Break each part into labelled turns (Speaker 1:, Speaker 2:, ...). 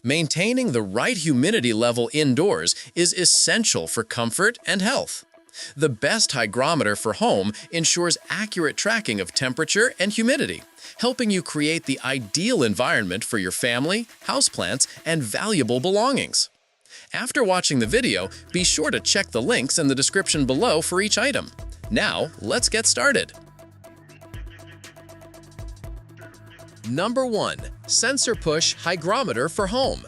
Speaker 1: Maintaining the right humidity level indoors is essential for comfort and health. The best hygrometer for home ensures accurate tracking of temperature and humidity, helping you create the ideal environment for your family, houseplants, and valuable belongings. After watching the video, be sure to check the links in the description below for each item. Now, let's get started. Number 1. SensorPush Hygrometer for Home.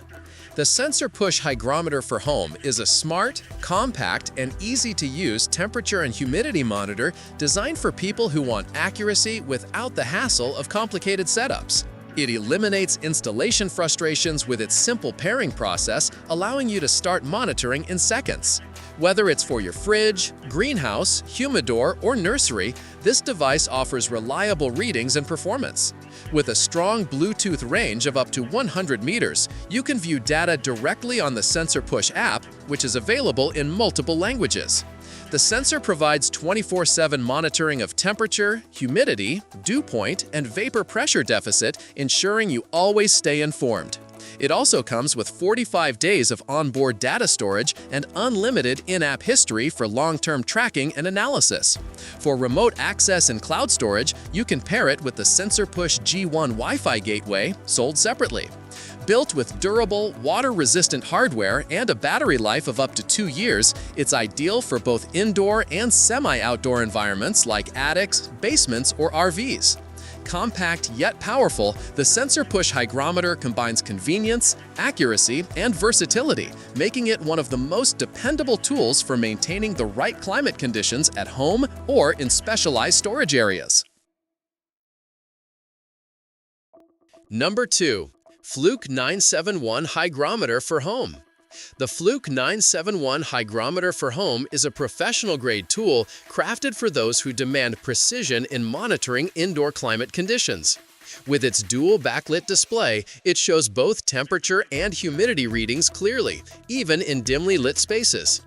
Speaker 1: The SensorPush Hygrometer for Home is a smart, compact, and easy-to-use temperature and humidity monitor designed for people who want accuracy without the hassle of complicated setups. It eliminates installation frustrations with its simple pairing process, allowing you to start monitoring in seconds. Whether it's for your fridge, greenhouse, humidor, or nursery, this device offers reliable readings and performance. With a strong Bluetooth range of up to 100 meters, you can view data directly on the SensorPush app, which is available in multiple languages. The sensor provides 24/7 monitoring of temperature, humidity, dew point, and vapor pressure deficit, ensuring you always stay informed. It also comes with 45 days of onboard data storage and unlimited in-app history for long-term tracking and analysis. For remote access and cloud storage, you can pair it with the SensorPush G1 Wi-Fi gateway, sold separately. Built with durable, water-resistant hardware and a battery life of up to 2 years, it's ideal for both indoor and semi-outdoor environments like attics, basements, or RVs. Compact yet powerful, the SensorPush Hygrometer combines convenience, accuracy, and versatility, making it one of the most dependable tools for maintaining the right climate conditions at home or in specialized storage areas. Number 2. Fluke 971 Hygrometer for Home. The Fluke 971 Hygrometer for Home is a professional-grade tool crafted for those who demand precision in monitoring indoor climate conditions. With its dual backlit display, it shows both temperature and humidity readings clearly, even in dimly lit spaces.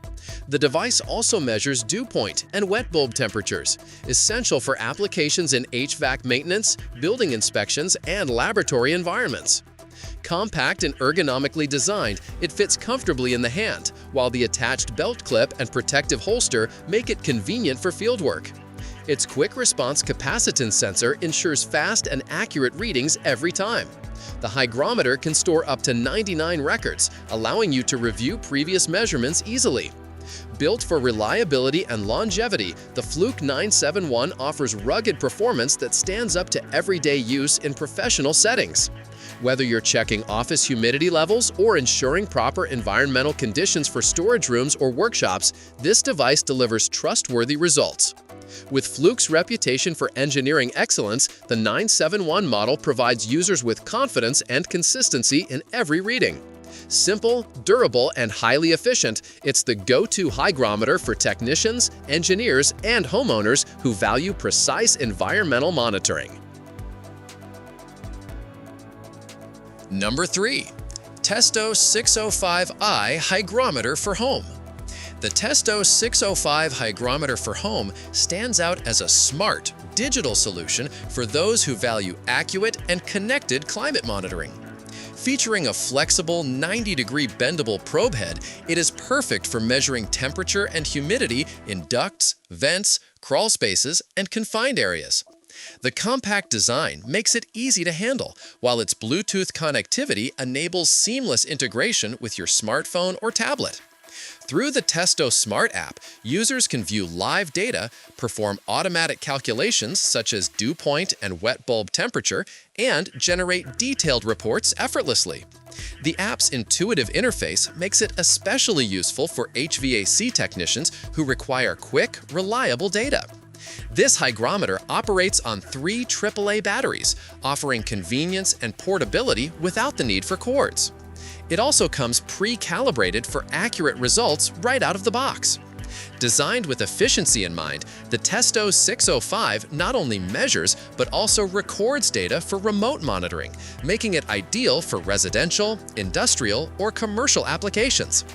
Speaker 1: The device also measures dew point and wet bulb temperatures, essential for applications in HVAC maintenance, building inspections, and laboratory environments. Compact and ergonomically designed, it fits comfortably in the hand, while the attached belt clip and protective holster make it convenient for fieldwork. Its quick-response capacitance sensor ensures fast and accurate readings every time. The hygrometer can store up to 99 records, allowing you to review previous measurements easily. Built for reliability and longevity, the Fluke 971 offers rugged performance that stands up to everyday use in professional settings. Whether you're checking office humidity levels or ensuring proper environmental conditions for storage rooms or workshops, this device delivers trustworthy results. With Fluke's reputation for engineering excellence, the 971 model provides users with confidence and consistency in every reading. Simple, durable, and highly efficient, it's the go-to hygrometer for technicians, engineers, and homeowners who value precise environmental monitoring. Number 3. Testo 605i Hygrometer for Home. The Testo 605 Hygrometer for Home stands out as a smart, digital solution for those who value accurate and connected climate monitoring. Featuring a flexible 90-degree bendable probe head, it is perfect for measuring temperature and humidity in ducts, vents, crawl spaces, and confined areas. The compact design makes it easy to handle, while its Bluetooth connectivity enables seamless integration with your smartphone or tablet. Through the Testo Smart app, users can view live data, perform automatic calculations such as dew point and wet bulb temperature, and generate detailed reports effortlessly. The app's intuitive interface makes it especially useful for HVAC technicians who require quick, reliable data. This hygrometer operates on 3 AAA batteries, offering convenience and portability without the need for cords. It also comes pre-calibrated for accurate results right out of the box. Designed with efficiency in mind, the Testo 605 not only measures but also records data for remote monitoring, making it ideal for residential, industrial, or commercial applications.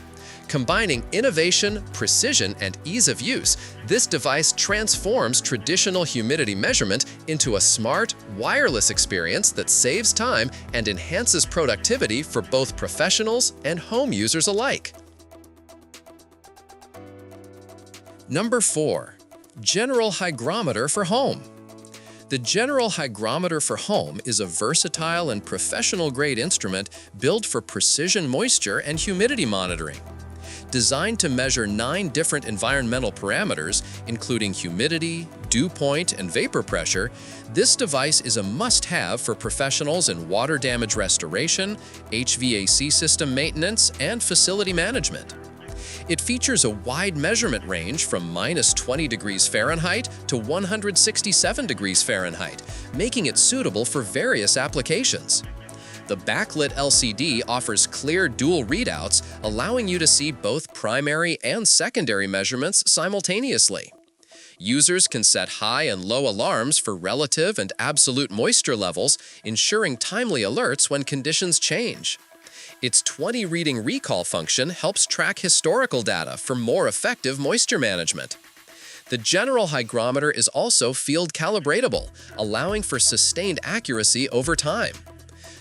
Speaker 1: Combining innovation, precision, and ease of use, this device transforms traditional humidity measurement into a smart, wireless experience that saves time and enhances productivity for both professionals and home users alike. Number 4. General Hygrometer for Home. The General Hygrometer for Home is a versatile and professional-grade instrument built for precision moisture and humidity monitoring. Designed to measure 9 different environmental parameters, including humidity, dew point, and vapor pressure, this device is a must-have for professionals in water damage restoration, HVAC system maintenance, and facility management. It features a wide measurement range from -20 degrees Fahrenheit to 167 degrees Fahrenheit, making it suitable for various applications. The backlit LCD offers clear dual readouts, allowing you to see both primary and secondary measurements simultaneously. Users can set high and low alarms for relative and absolute moisture levels, ensuring timely alerts when conditions change. Its 20-reading recall function helps track historical data for more effective moisture management. The General Hygrometer is also field calibratable, allowing for sustained accuracy over time.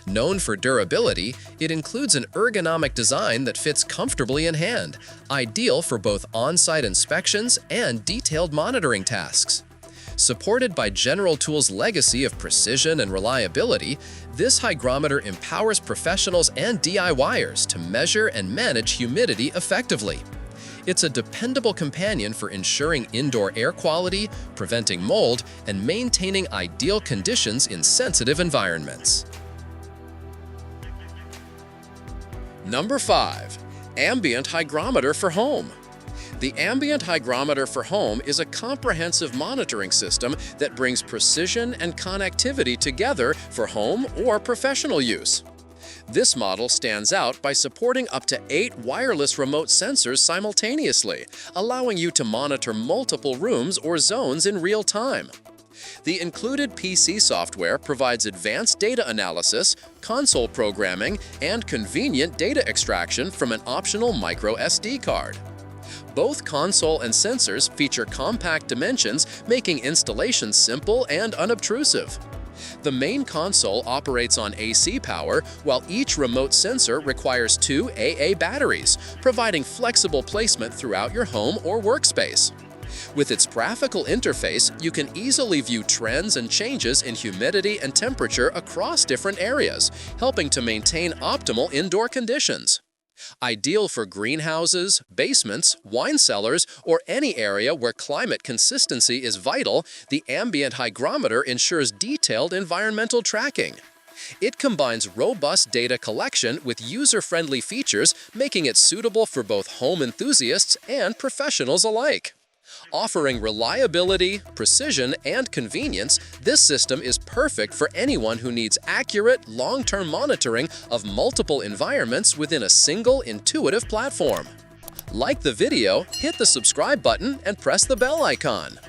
Speaker 1: Known for durability, it includes an ergonomic design that fits comfortably in hand, ideal for both on-site inspections and detailed monitoring tasks. Supported by General Tools' legacy of precision and reliability, this hygrometer empowers professionals and DIYers to measure and manage humidity effectively. It's a dependable companion for ensuring indoor air quality, preventing mold, and maintaining ideal conditions in sensitive environments. Number 5. Ambient Hygrometer for Home. The Ambient Hygrometer for Home is a comprehensive monitoring system that brings precision and connectivity together for home or professional use. This model stands out by supporting up to 8 wireless remote sensors simultaneously, allowing you to monitor multiple rooms or zones in real time. The included PC software provides advanced data analysis, console programming, and convenient data extraction from an optional micro SD card. Both console and sensors feature compact dimensions, making installation simple and unobtrusive. The main console operates on AC power, while each remote sensor requires 2 AA batteries, providing flexible placement throughout your home or workspace. With its graphical interface, you can easily view trends and changes in humidity and temperature across different areas, helping to maintain optimal indoor conditions. Ideal for greenhouses, basements, wine cellars, or any area where climate consistency is vital, the Ambient Hygrometer ensures detailed environmental tracking. It combines robust data collection with user-friendly features, making it suitable for both home enthusiasts and professionals alike. Offering reliability, precision, and convenience, this system is perfect for anyone who needs accurate, long-term monitoring of multiple environments within a single, intuitive platform. Like the video, hit the subscribe button, and press the bell icon.